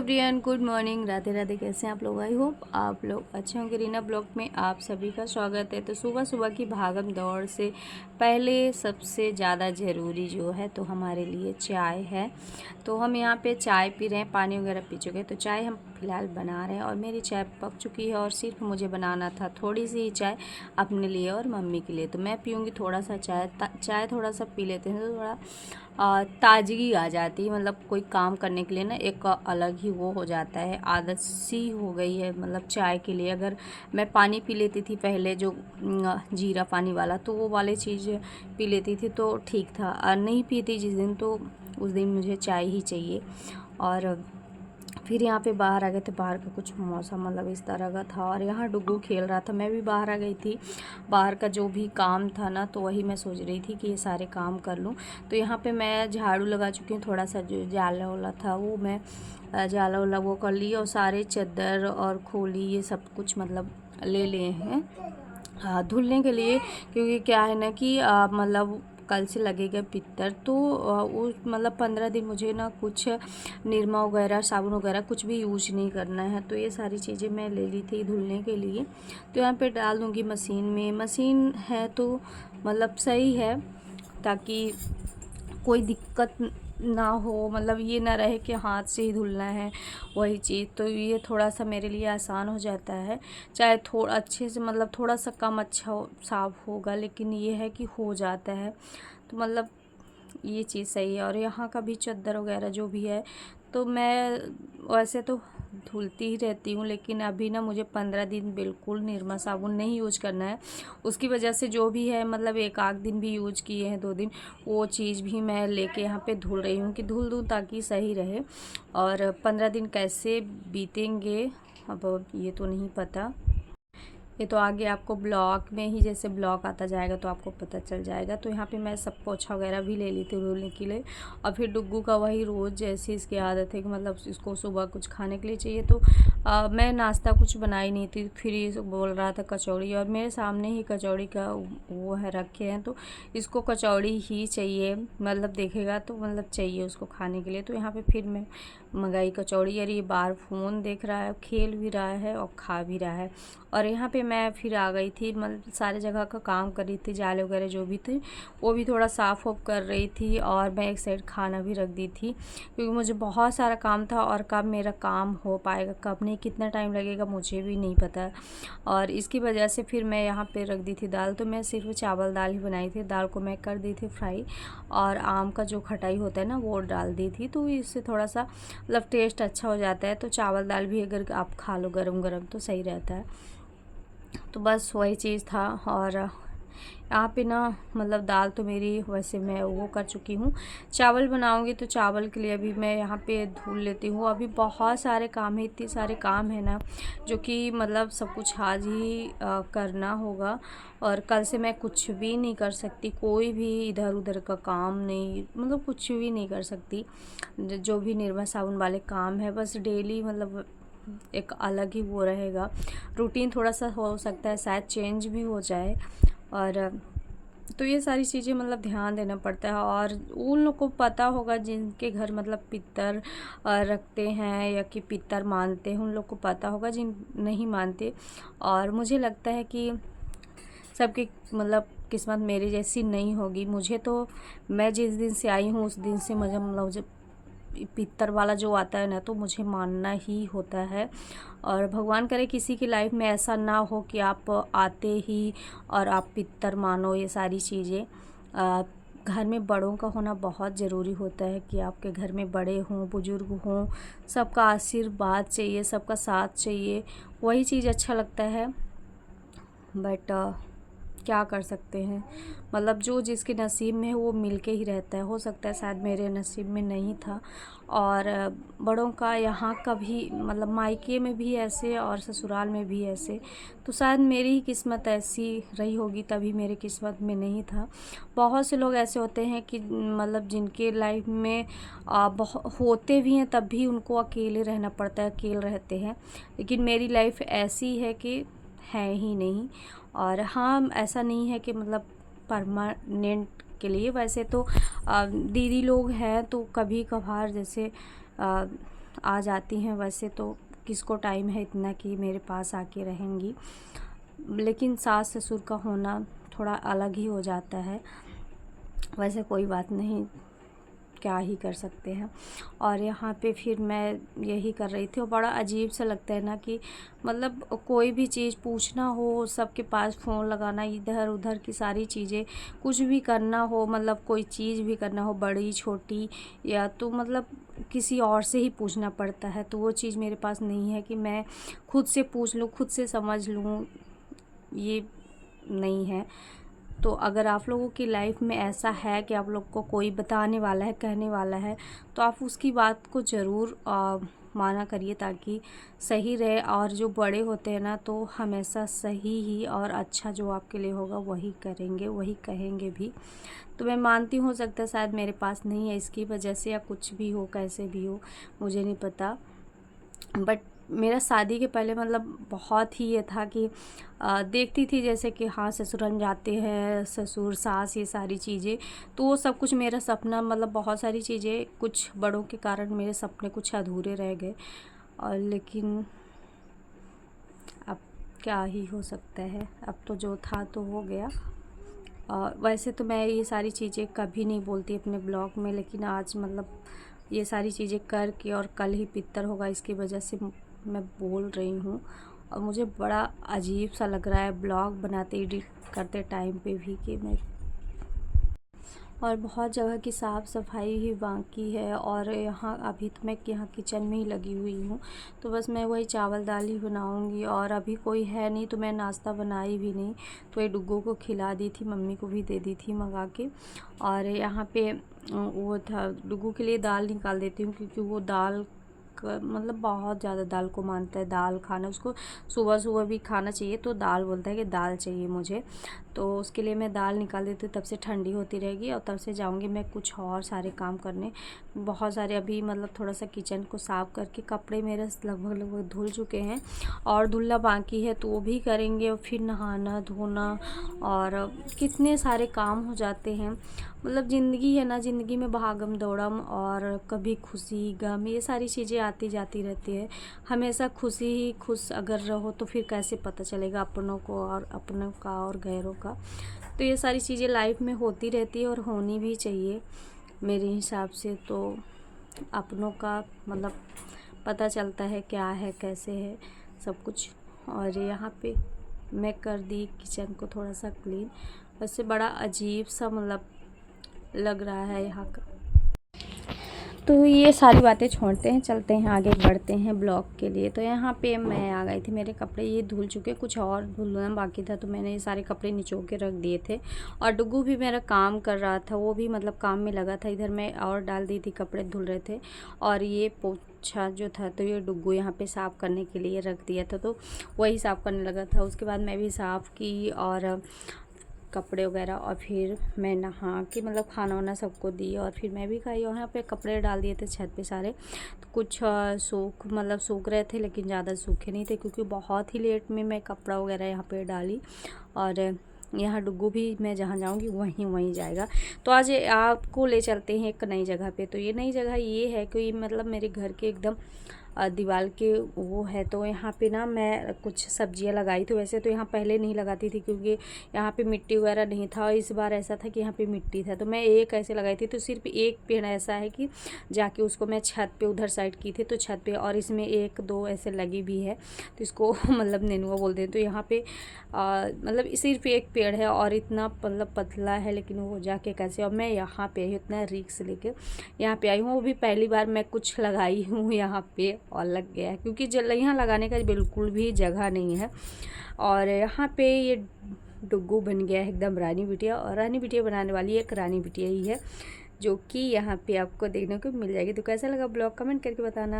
Everyone, good morning, Radhe Radhe. कैसे हैं आप लोग? आई होप आप लोग अच्छे होंगे। रीना ब्लॉग में आप सभी का स्वागत है। तो सुबह सुबह की भागम दौड़ से पहले सबसे ज़्यादा ज़रूरी जो है तो हमारे लिए चाय है। तो हम यहाँ पे चाय पी रहे हैं, पानी वगैरह पी चुके हैं। तो चाय हम फ़िलहाल बना रहे हैं और मेरी चाय पक चुकी है और सिर्फ मुझे बनाना था थोड़ी सी ही चाय अपने लिए और मम्मी के लिए। तो मैं पीऊँगी थोड़ा सा चाय थोड़ा सा पी लेते हैं तो थोड़ा ताजगी आ जाती है। मतलब कोई काम करने के लिए ना एक अलग ही वो हो जाता है, आदत सी हो गई है मतलब चाय के लिए। अगर मैं पानी पी लेती थी पहले जो जीरा पानी वाला, तो वो वाले चीज़ पी लेती थी तो ठीक था। और नहीं पीती जिस दिन तो उस दिन मुझे चाय ही चाहिए। और फिर यहाँ पे बाहर आ गए थे। बाहर का कुछ मौसम मतलब इस तरह का था और यहाँ डुग्गू खेल रहा था। मैं भी बाहर आ गई थी। बाहर का जो भी काम था ना तो वही मैं सोच रही थी कि ये सारे काम कर लूँ। तो यहाँ पे मैं झाड़ू लगा चुकी हूँ। थोड़ा सा जो जाला वाला था वो मैं जाला वाला वो कर ली और सारे चादर और खोली ये सब कुछ मतलब ले लिए हैं धुलने के लिए। क्योंकि क्या है ना कि मतलब कल से लगेगा पितर, तो वो मतलब 15 दिन मुझे ना कुछ निरमा वगैरह साबुन वगैरह कुछ भी यूज नहीं करना है। तो ये सारी चीज़ें मैं ले ली थी धुलने के लिए। तो यहाँ पे डाल दूँगी मशीन में। मशीन है तो मतलब सही है ताकि कोई दिक्कत ना हो, मतलब ये ना रहे कि हाथ से ही धुलना है वही चीज़। तो ये थोड़ा सा मेरे लिए आसान हो जाता है। चाहे थोड़ा अच्छे से मतलब थोड़ा सा कम अच्छा साफ़ होगा, लेकिन ये है कि हो जाता है। तो मतलब ये चीज़ सही है। और यहाँ का भी चादर वगैरह जो भी है तो मैं वैसे तो धुलती ही रहती हूँ, लेकिन अभी ना मुझे 15 दिन बिल्कुल निरमा साबुन नहीं यूज करना है। उसकी वजह से जो भी है मतलब एक आध दिन भी यूज किए हैं 2 दिन, वो चीज़ भी मैं लेके यहाँ पे धुल रही हूँ कि धुल दूँ ताकि सही रहे। और 15 दिन कैसे बीतेंगे अब ये तो नहीं पता। ये तो आगे आपको ब्लॉग में ही जैसे ब्लॉग आता जाएगा तो आपको पता चल जाएगा। तो यहाँ पे मैं सब पोछा वगैरह भी ले ली थी धुलने के लिए। और फिर डुग्गू का वही रोज़ जैसी इसकी आदत है कि मतलब इसको सुबह कुछ खाने के लिए चाहिए। तो मैं नाश्ता कुछ बनाई नहीं थी। फिर ये बोल रहा था कचौड़ी, और मेरे सामने ही कचौड़ी का वो है रखे हैं तो इसको कचौड़ी ही चाहिए। मतलब देखेगा तो मतलब चाहिए उसको खाने के लिए। तो यहाँ पर फिर मैं मंगाई कचौड़ी। और ये बाहर फ़ोन देख रहा है, खेल भी रहा है और खा भी रहा है। और यहाँ पे मैं फिर आ गई थी, मतलब सारे जगह का काम कर रही थी, जाले वगैरह जो भी थे वो भी थोड़ा साफ़ ऑफ कर रही थी। और मैं एक साइड खाना भी रख दी थी क्योंकि मुझे बहुत सारा काम था और कब मेरा काम हो पाएगा कब नहीं, कितना टाइम लगेगा मुझे भी नहीं पता। और इसकी वजह से फिर मैं यहाँ पे रख दी थी दाल। तो मैं सिर्फ चावल दाल ही बनाई थी। दाल को मैं कर दी थी फ्राई और आम का जो खटाई होता है ना वो डाल दी थी। तो इससे थोड़ा सा मतलब टेस्ट अच्छा हो जाता है। तो चावल दाल भी अगर आप खा लो गरम गरम तो सही रहता है। तो बस वही चीज़ था। और यहाँ पे ना मतलब दाल तो मेरी वैसे मैं वो कर चुकी हूँ। चावल बनाऊँगी तो चावल के लिए अभी मैं यहाँ पे धुल लेती हूँ। अभी बहुत सारे काम है, इतने सारे काम है ना जो कि मतलब सब कुछ आज ही करना होगा। और कल से मैं कुछ भी नहीं कर सकती, कोई भी इधर उधर का काम नहीं, मतलब कुछ भी नहीं कर सकती। जो भी निरमा साबुन वाले काम है बस डेली मतलब एक अलग ही वो रहेगा। रूटीन थोड़ा सा हो सकता है शायद चेंज भी हो जाए। और तो ये सारी चीज़ें मतलब ध्यान देना पड़ता है। और उन लोग को पता होगा जिनके घर मतलब पितर रखते हैं या कि पितर मानते हैं, उन लोग को पता होगा। जिन नहीं मानते, और मुझे लगता है कि सबकी मतलब किस्मत मेरी जैसी नहीं होगी। मुझे तो मैं जिस दिन से आई हूँ उस दिन से मुझे मतलब जब पितर वाला जो आता है ना तो मुझे मानना ही होता है। और भगवान करे किसी की लाइफ में ऐसा ना हो कि आप आते ही और आप पितर मानो ये सारी चीज़ें। घर में बड़ों का होना बहुत ज़रूरी होता है कि आपके घर में बड़े हों बुज़ुर्ग हों, सबका आशीर्वाद चाहिए, सबका साथ चाहिए, वही चीज़ अच्छा लगता है। बट क्या कर सकते हैं, मतलब जो जिसके नसीब में है वो मिल के ही रहता है। हो सकता है शायद मेरे नसीब में नहीं था। और बड़ों का यहाँ का भी मतलब मायके में भी ऐसे और ससुराल में भी ऐसे, तो शायद मेरी ही किस्मत ऐसी रही होगी तभी मेरे किस्मत में नहीं था। बहुत से लोग ऐसे होते हैं कि मतलब जिनके लाइफ में होते भी हैं तब भी उनको अकेले रहना पड़ता है, अकेले रहते हैं। लेकिन मेरी लाइफ ऐसी है कि है ही नहीं। और हाँ, ऐसा नहीं है कि मतलब परमानेंट के लिए। वैसे तो दीदी लोग हैं तो कभी कभार जैसे आ जाती हैं, वैसे तो किसको टाइम है इतना कि मेरे पास आके रहेंगी, लेकिन सास ससुर का होना थोड़ा अलग ही हो जाता है। वैसे कोई बात नहीं, क्या ही कर सकते हैं। और यहाँ पे फिर मैं यही कर रही थी और बड़ा अजीब सा लगता है ना कि मतलब कोई भी चीज़ पूछना हो, सबके पास फ़ोन लगाना, इधर उधर की सारी चीज़ें, कुछ भी करना हो, मतलब कोई चीज़ भी करना हो बड़ी छोटी, या तो मतलब किसी और से ही पूछना पड़ता है। तो वो चीज़ मेरे पास नहीं है कि मैं खुद से पूछ लूँ, खुद से समझ लूँ, ये नहीं है। तो अगर आप लोगों की लाइफ में ऐसा है कि आप लोग को कोई बताने वाला है, कहने वाला है, तो आप उसकी बात को ज़रूर माना करिए, ताकि सही रहे। और जो बड़े होते हैं ना, तो हमेशा सही ही और अच्छा जो आपके लिए होगा वही करेंगे, वही कहेंगे भी। तो मैं मानती हूँ, हो सकता है शायद मेरे पास नहीं है इसकी वजह से, या कुछ भी हो, कैसे भी हो, मुझे नहीं पता। बट मेरा शादी के पहले मतलब बहुत ही ये था कि देखती थी जैसे कि हाँ ससुराल जाते हैं, ससुर सास, ये सारी चीज़ें, तो वो सब कुछ मेरा सपना, मतलब बहुत सारी चीज़ें कुछ बड़ों के कारण मेरे सपने कुछ अधूरे रह गए। और लेकिन अब क्या ही हो सकता है, अब तो जो था तो हो गया। वैसे तो मैं ये सारी चीज़ें कभी नहीं बोलती अपने ब्लॉग में, लेकिन आज मतलब ये सारी चीज़ें करके, और कल ही पितर होगा, इसकी वजह से मैं बोल रही हूँ। और मुझे बड़ा अजीब सा लग रहा है ब्लॉग बनाते, एडिट करते टाइम पे भी, कि मैं, और बहुत जगह की साफ़ सफाई ही बाकी है। और यहाँ अभी तो मैं यहाँ किचन में ही लगी हुई हूँ, तो बस मैं वही चावल दाल ही बनाऊँगी। और अभी कोई है नहीं, तो मैं नाश्ता बनाई भी नहीं, तो ये डुग्गू को खिला दी थी, मम्मी को भी दे दी थी मंगा के। और यहाँ पे वो था, डुग्गू के लिए दाल निकाल देती हूँ, क्योंकि वो दाल मतलब बहुत ज़्यादा दाल को मानता है, दाल खाना उसको सुबह सुबह भी खाना चाहिए, तो दाल बोलता है कि दाल चाहिए मुझे। तो उसके लिए मैं दाल निकाल देती हूँ, तब से ठंडी होती रहेगी, और तब से जाऊँगी मैं कुछ और सारे काम करने। बहुत सारे अभी मतलब थोड़ा सा किचन को साफ़ करके, कपड़े मेरे लगभग धुल चुके हैं और धुलना बाकी है, तो वो भी करेंगे। और फिर नहाना धोना, और कितने सारे काम हो जाते हैं। मतलब ज़िंदगी है ना, ज़िंदगी में भागम दौड़म, और कभी खुशी गम, ये सारी चीज़ें आती जाती रहती है। हमेशा खुशी ही खुश अगर रहो, तो फिर कैसे पता चलेगा अपनों को, और अपनों का और गैरों का। तो ये सारी चीज़ें लाइफ में होती रहती है, और होनी भी चाहिए मेरे हिसाब से। तो अपनों का मतलब पता चलता है क्या है, कैसे है सब कुछ। और यहाँ पे मैं कर दी किचन को थोड़ा सा क्लीन, वैसे बड़ा अजीब सा मतलब लग रहा है यहाँ का। तो ये सारी बातें छोड़ते हैं, चलते हैं आगे, बढ़ते हैं ब्लॉग के लिए। तो यहाँ पे मैं आ गई थी, मेरे कपड़े ये धुल चुके, कुछ और धुलना बाकी था, तो मैंने ये सारे कपड़े निचो के रख दिए थे। और डुग्गू भी मेरा काम कर रहा था, वो भी मतलब काम में लगा था। इधर मैं और डाल दी थी, कपड़े धुल रहे थे। और ये पोछा जो था, तो ये डुग्गू यहाँ पे साफ़ करने के लिए रख दिया था, तो वही साफ़ करने लगा था। उसके बाद मैं भी साफ़ की और कपड़े वगैरह, और फिर मैं नहा के मतलब खाना वाना सबको दी, और फिर मैं भी खाई। और यहाँ पे कपड़े डाल दिए थे छत पे सारे, तो कुछ सूख रहे थे, लेकिन ज़्यादा सूखे नहीं थे, क्योंकि बहुत ही लेट में मैं कपड़ा वगैरह यहाँ पे डाली। और यहाँ डुग्गू भी मैं जहाँ जाऊँगी वहीं जाएगा। तो आज आपको ले चलते हैं एक नई जगह पे। तो ये नई जगह ये है कि मतलब मेरे घर के एकदम दीवार के वो है, तो यहाँ पे ना मैं कुछ सब्जियां लगाई थी। वैसे तो यहाँ पहले नहीं लगाती थी, क्योंकि यहाँ पे मिट्टी वगैरह नहीं था, और इस बार ऐसा था कि यहाँ पे मिट्टी था, तो मैं एक ऐसे लगाई थी। तो सिर्फ एक पेड़ ऐसा है कि जाके उसको मैं छत पे उधर साइड की थी, तो छत पे, और इसमें एक दो ऐसे लगी भी है, तो इसको मतलब नेनुआ बोलते हैं। तो यहाँ पे मतलब सिर्फ एक पेड़ है, और इतना मतलब पतला है, लेकिन वो जाके कैसे, और मैं यहाँ पे इतना रिक्स लेके यहाँ पे आई हूँ। वो भी पहली बार मैं कुछ लगाई हूँ यहाँ पे, और लग गया है, क्योंकि यहाँ लगाने का बिल्कुल भी जगह नहीं है। और यहाँ पे ये डुग्गू बन गया है एकदम रानी बिटिया, और रानी बिटिया बनाने वाली एक रानी बिटिया ही है, जो कि यहाँ पे आपको देखने को मिल जाएगी। तो कैसा लगा ब्लॉग, कमेंट करके बताना।